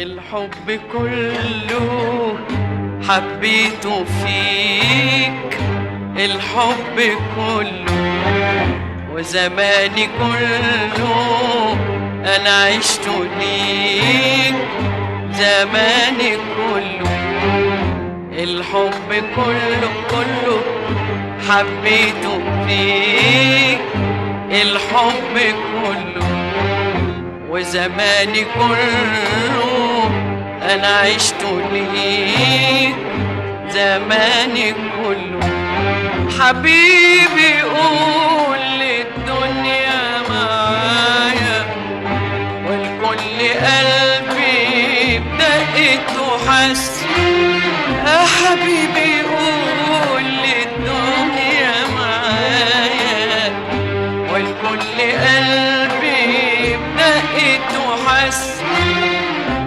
الحب كله حبيته فيك، الحب كله وزماني كله أنا عشت ليك، زماني كله الحب كله كله حبيته فيك، الحب كله وزماني كله أنا عشت ليك، زماني كله. حبيبي قول للدنيا معايا والكل قلبي بدقته حس، يا حبيبي قول للدنيا معايا والكل قلبي بدقته حس،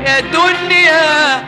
يا دنيا